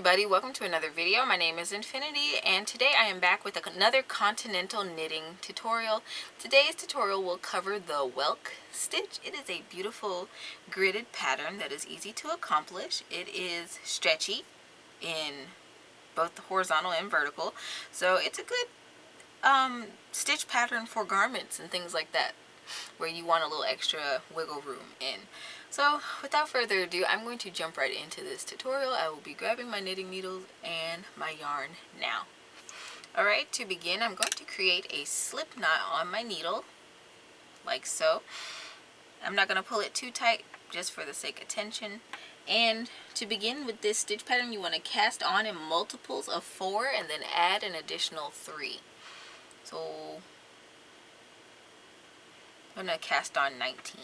everybody, welcome to another video. My name is Infiniti and today I am back with another Continental knitting tutorial. Today's tutorial will cover the Whelk stitch. It is a beautiful gridded pattern that is easy to accomplish. It is stretchy in both the horizontal and vertical, so it's a good stitch pattern for garments and things like that, where you want a little extra wiggle room in. So without further ado, I'm going to jump right into this tutorial. I will be grabbing my knitting needles and my yarn now. Alright, to begin, I'm going to create a slip knot on my needle, like so. I'm not going to pull it too tight, just for the sake of tension. And to begin with this stitch pattern, you want to cast on in multiples of 4 and then add an additional 3. So I'm going to cast on 19.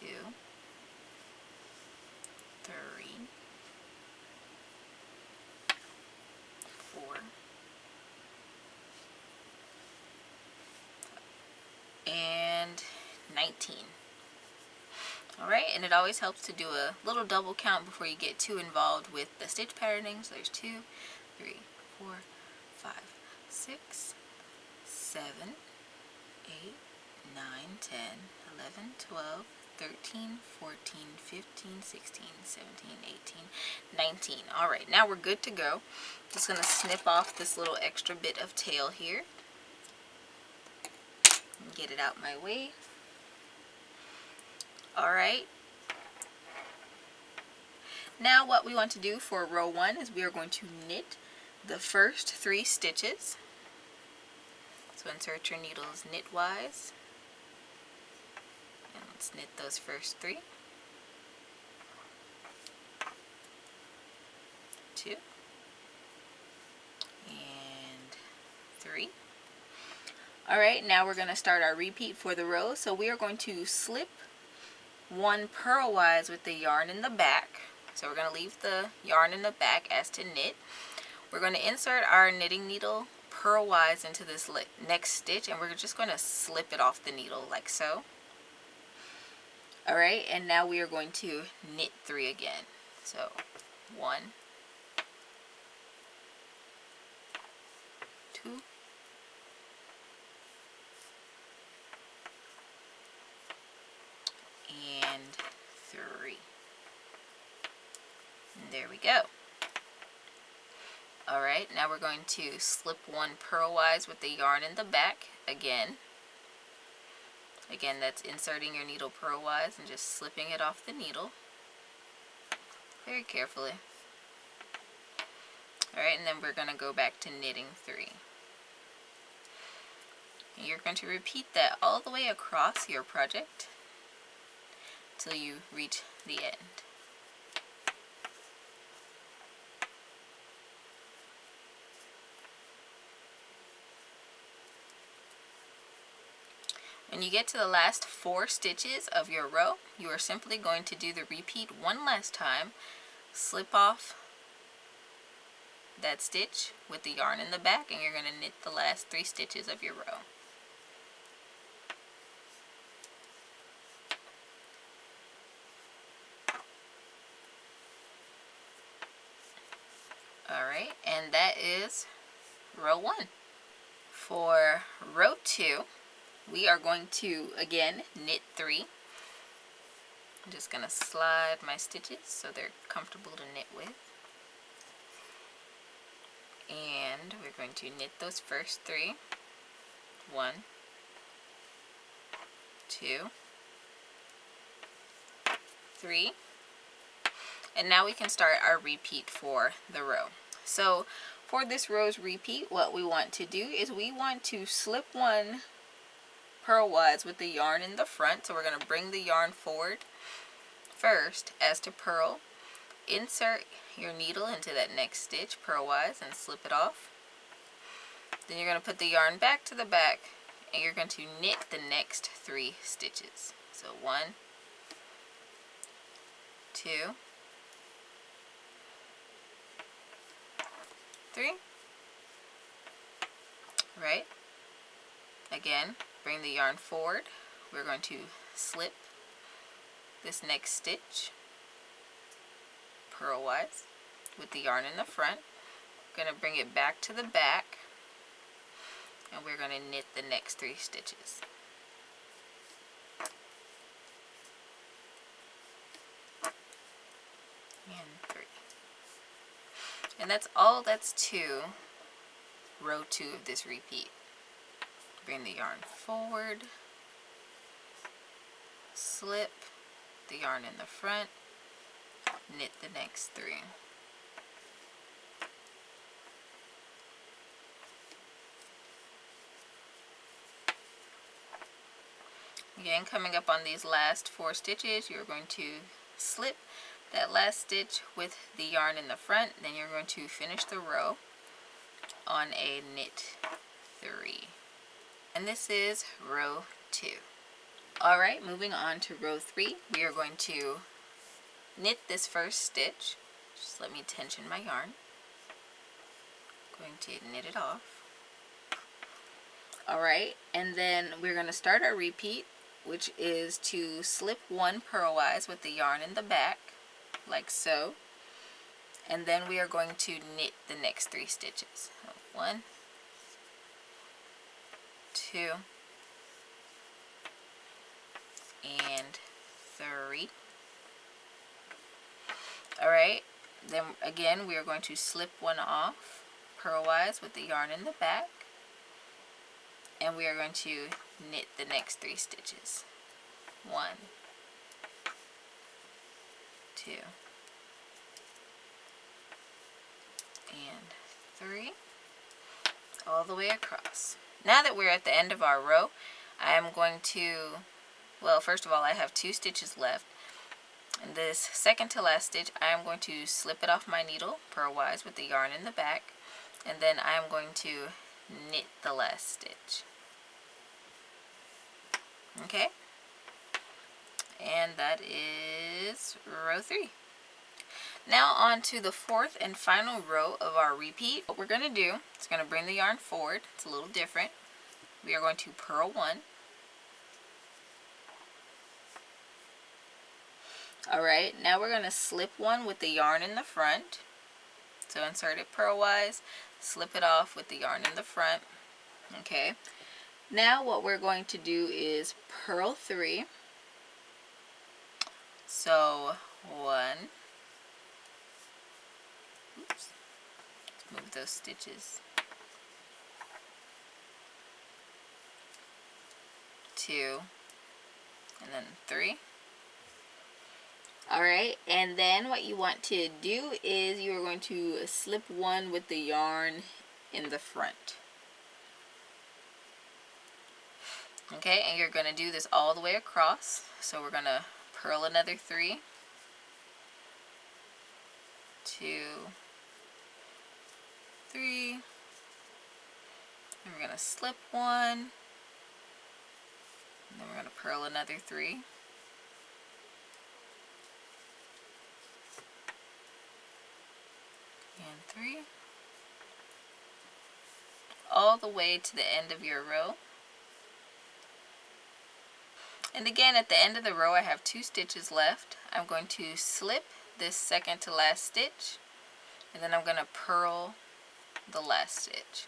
2, 3, 4, and 19. Alright, and it always helps to do a little double count before you get too involved with the stitch patterning. So there's 2, 3, 4, 5, 6, 7, 8, 9, 10, 11, 12, 13, 14, 15, 16, 17, 18, 19. Alright, now we're good to go. Just going to snip off this little extra bit of tail here and get it out my way. Alright. Now what we want to do for row 1 is we are going to knit the first 3 stitches. So insert your needles knitwise. And let's knit those first 3. 2 and 3. Alright, now we're going to start our repeat for the row. So we are going to slip 1 purlwise with the yarn in the back. So we're going to leave the yarn in the back as to knit. We're going to insert our knitting needle purlwise into this next stitch, and we're just going to slip it off the needle like so. Alright, and now we are going to knit 3 again. So 1, 2, and 3. And there we go. Alright, now we're going to slip 1 purlwise with the yarn in the back again. Again, that's inserting your needle purlwise and just slipping it off the needle very carefully. Alright, and then we're going to go back to knitting 3. And you're going to repeat that all the way across your project till you reach the end. When you get to the last 4 stitches of your row, you are simply going to do the repeat one last time. Slip off that stitch with the yarn in the back, and you're going to knit the last 3 stitches of your row. Alright, and that is row 1. For row 2, we are going to, again, knit 3. I'm just going to slide my stitches so they're comfortable to knit with. And we're going to knit those first 3. 1, 2, 3. And now we can start our repeat for the row. So for this row's repeat, what we want to do is we want to slip 1 purlwise with the yarn in the front. So we're going to bring the yarn forward first as to purl. Insert your needle into that next stitch purlwise and slip it off. Then you're going to put the yarn back to the back and you're going to knit the next 3 stitches. So 1, 2, 3. Right? Again, bring the yarn forward. We're going to slip this next stitch purlwise. with the yarn in the front. We're going to bring it back to the back, and we're going to knit the next 3 stitches. And 3. And that's all that's to row 2 of this repeat. Bring the yarn forward, slip the yarn in the front, knit the next 3. Again, coming up on these last 4 stitches, you're going to slip that last stitch with the yarn in the front, then you're going to finish the row on a knit 3. And this is row 2. Alright, moving on to row 3, we are going to knit this first stitch. Just let me tension my yarn. Going to knit it off. Alright, and then we're going to start our repeat, which is to slip 1 purlwise with the yarn in the back, like so. And then we are going to knit the next 3 stitches. 1, 2, and 3. Alright, then again we are going to slip 1 off purlwise with the yarn in the back, and we are going to knit the next 3 stitches. 1, 2, and 3, all the way across. Now that we're at the end of our row, I am going to, well, first of all, I have 2 stitches left. In this second to last stitch, I am going to slip it off my needle purlwise with the yarn in the back, and then I am going to knit the last stitch. Okay, and that is row 3. Now on to the 4th and final row of our repeat. What we're going to do is going to bring the yarn forward. It's a little different. We are going to purl 1. Alright, now we're going to slip 1 with the yarn in the front. So insert it purlwise, slip it off with the yarn in the front. Okay, now what we're going to do is purl 3. So 1, oops, move those stitches, 2, and then 3. Alright, and then what you want to do is you are going to slip 1 with the yarn in the front. Okay, and you're going to do this all the way across. So we're going to purl another 3, 2, 3, and we're going to slip 1, and then we're going to purl another 3, and 3, all the way to the end of your row. And again, at the end of the row, I have 2 stitches left. I'm going to slip this second to last stitch, and then I'm going to purl the last stitch.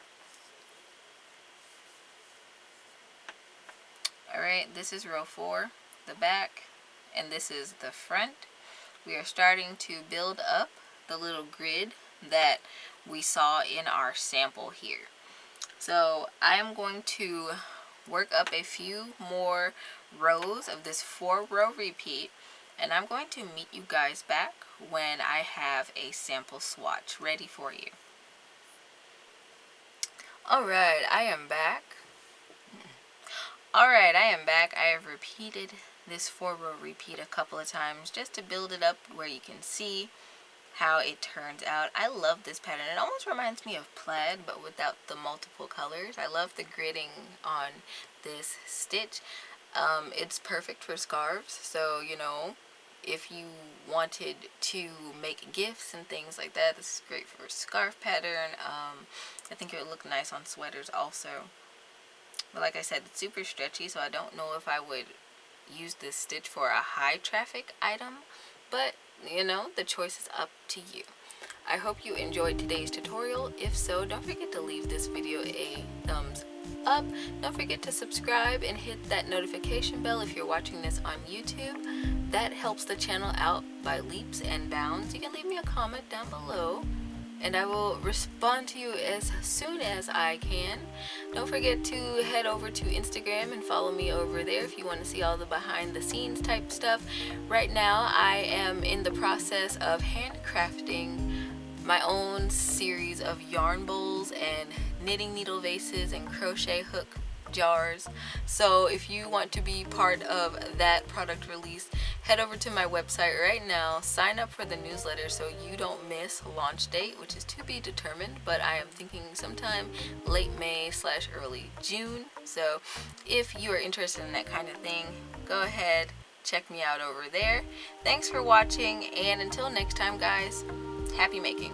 Alright, this is row 4, the back, and this is the front. We are starting to build up the little grid that we saw in our sample here. So I am going to work up a few more rows of this 4-row repeat, and I'm going to meet you guys back when I have a sample swatch ready for you. Alright, I am back. Alright, I am back. I have repeated this 4-row repeat a couple of times just to build it up where you can see how it turns out. I love this pattern. It almost reminds me of plaid, but without the multiple colors. I love the gridding on this stitch. It's perfect for scarves, so you know, if you wanted to make gifts and things like that, this is great for a scarf pattern. I think it would look nice on sweaters also. But like I said, it's super stretchy, so I don't know if I would use this stitch for a high traffic item, but you know, the choice is up to you. I hope you enjoyed today's tutorial. If so, don't forget to leave this video a thumbs up. Don't forget to subscribe and hit that notification bell if you're watching this on YouTube. That helps the channel out by leaps and bounds. You can leave me a comment down below and I will respond to you as soon as I can. Don't forget to head over to Instagram and follow me over there if you want to see all the behind the scenes type stuff. Right now I am in the process of handcrafting my own series of yarn bowls and knitting needle vases and crochet hook jars. So if you want to be part of that product release, head over to my website right now, sign up for the newsletter so you don't miss launch date, which is to be determined, but I am thinking sometime late May / early June. So if you are interested in that kind of thing, go ahead, check me out over there. Thanks for watching, and until next time guys, happy making.